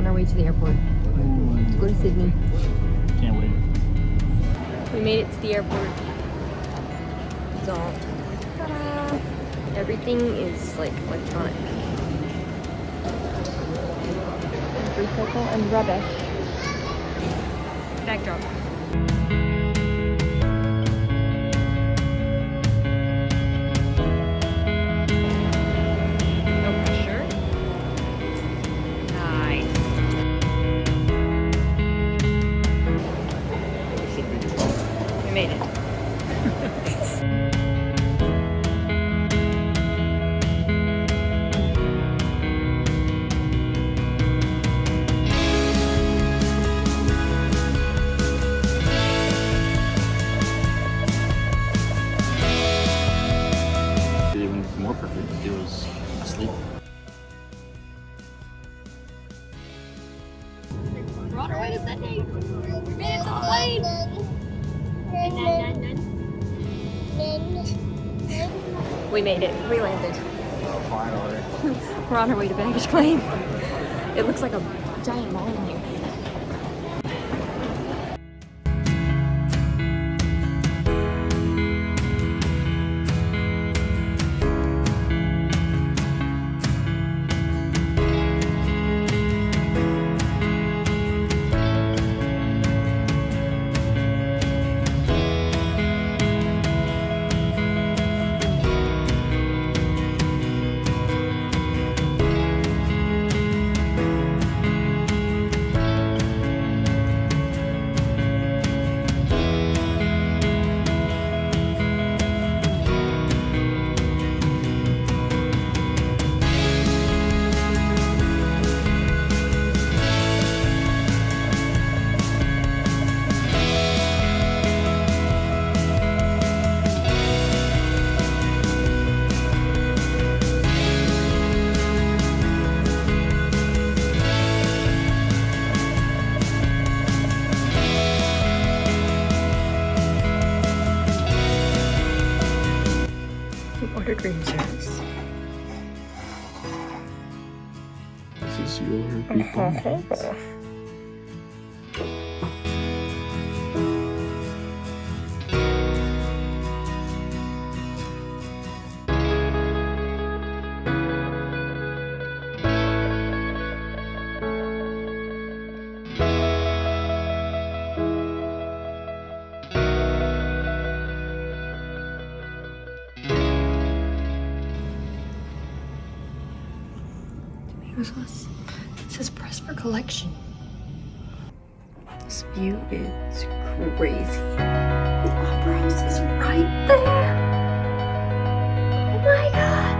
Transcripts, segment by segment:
on our way to the airport to go to Sydney. Can't wait. We made it to the airport. So, ta-da! Everything is like electronic. Recycle and rubbish. Backdrop. No pressure. Nice. We made it. Even more perfect if he was asleep. We're on our way to Sydney. We made it to the plane. We made it. We landed. Oh, finally. We're on our way to baggage claim. It looks like a giant mall in here. Ordered room service. This is your people. It says press for collection. This view is crazy. The Opera House is right there. Oh my god.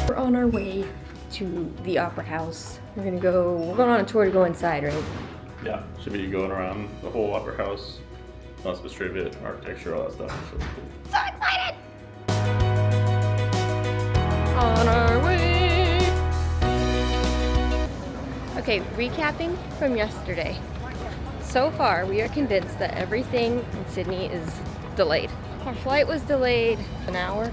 We're on our way to the Opera We're going on a tour to go inside, right? Yeah, should be going around the whole Opera House. Lots of history of it, architecture, all that stuff. So excited! On our way! Okay, recapping from yesterday. So far, we are convinced that everything in Sydney is delayed. Our flight was delayed an hour.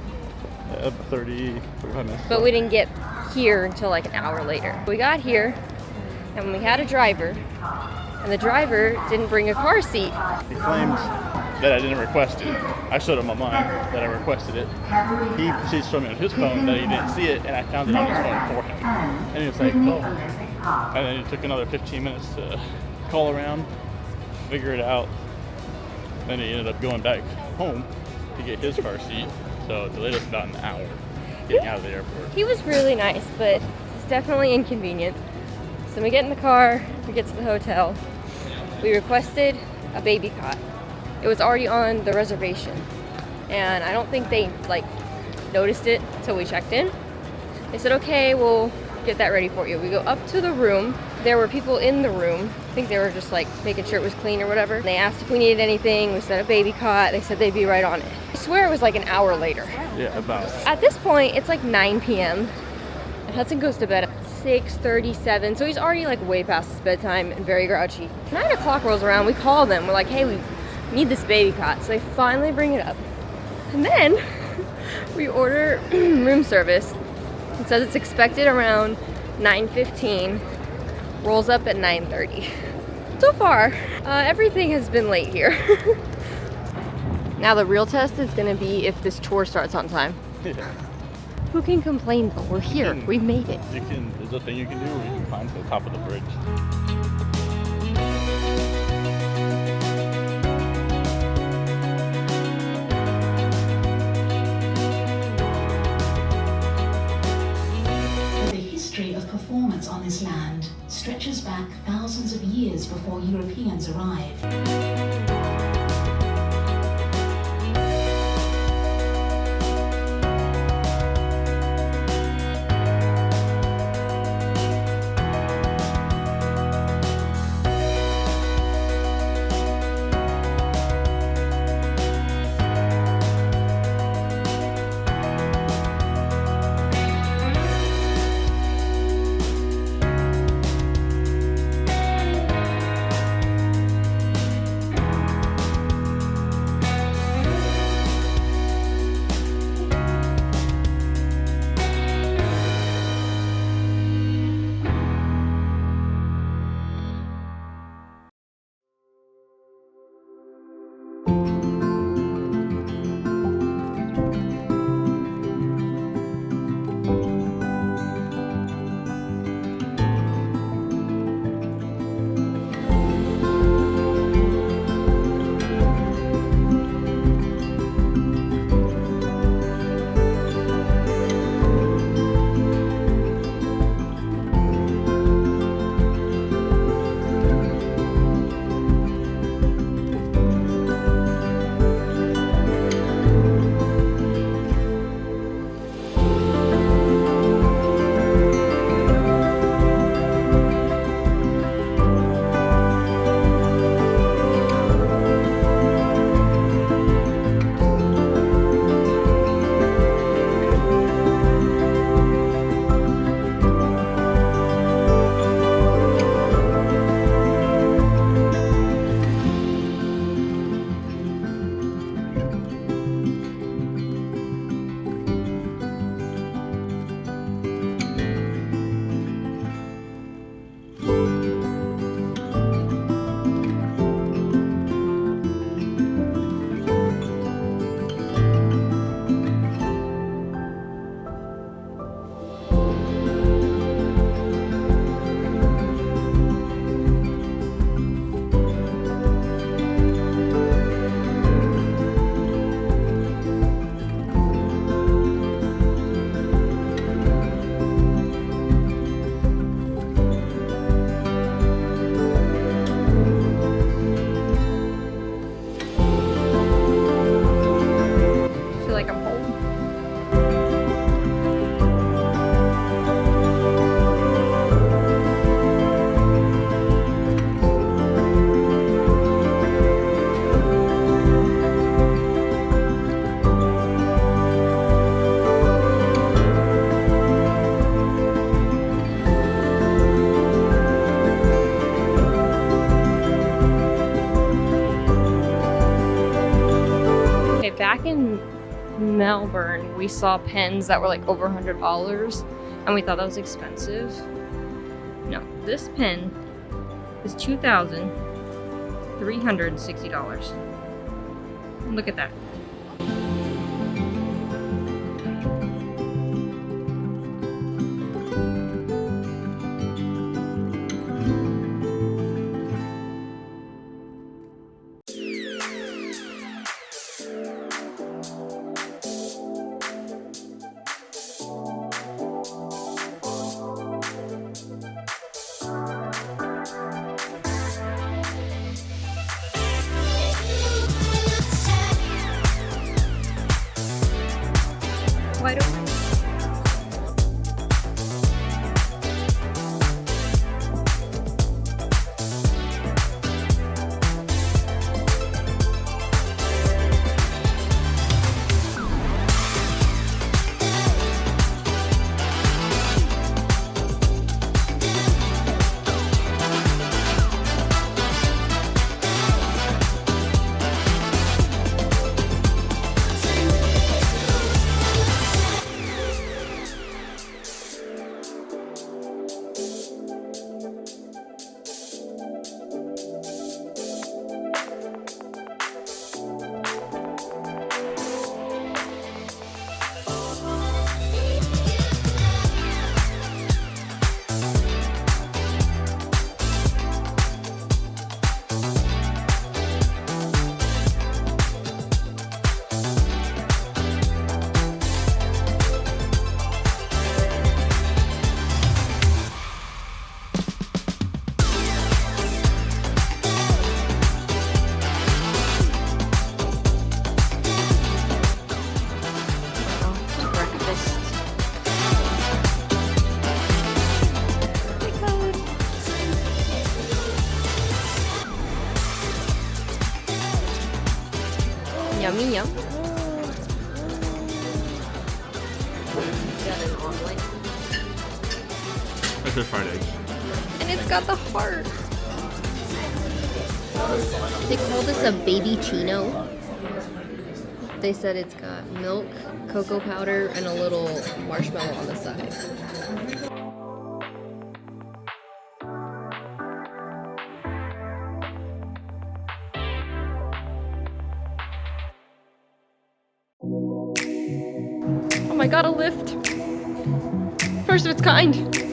Yeah, 45 minutes. But we didn't get here until like an hour later. We got here, and we had a driver, and the driver didn't bring a car seat. He claimed that I didn't request it. I showed him on mine that I requested it. He proceeds to show me on his phone that he didn't see it, and I found it on his phone for him. And he was like, oh. And then it took another 15 minutes to call around, figure it out. Then he ended up going back home to get his car seat. So it delayed us about an hour getting out of the airport. He was really nice, but it's definitely inconvenient. So we get in the car, we get to the hotel. We requested a baby cot. It was already on the reservation, and I don't think they noticed it until we checked in. They said, okay, we'll get that ready for you. We go up to the room. There were people in the room. I think they were just making sure it was clean or whatever. They asked if we needed anything. We said a baby cot. They said they'd be right on it. I swear it was an hour later. Yeah, about. At this point, it's 9 p.m. and Hudson goes to bed at 6:37, so he's already like way past his bedtime and very grouchy. 9 o'clock rolls around, we call them, we're like, hey, we need this baby cot. So they finally bring it up. And then we order room service. It says it's expected around 9:15, rolls up at 9:30. So far, everything has been late here. Now the real test is gonna be if this tour starts on time. Yeah. Who can complain though? We're here, we made it. There's a thing you can do where you can climb to the top of the bridge. The history of performance on this land stretches back thousands of years before Europeans arrived. Back in Melbourne, we saw pens that were like over $100 and we thought that was expensive. No, this pen is $2,360. Look at that. Yummy yum. Got an omelet. That's just fried eggs. And it's got the heart. They call this a baby chino. They said it's got milk, cocoa powder, and a little marshmallow on the side. Oh my god, a lift! First of its kind!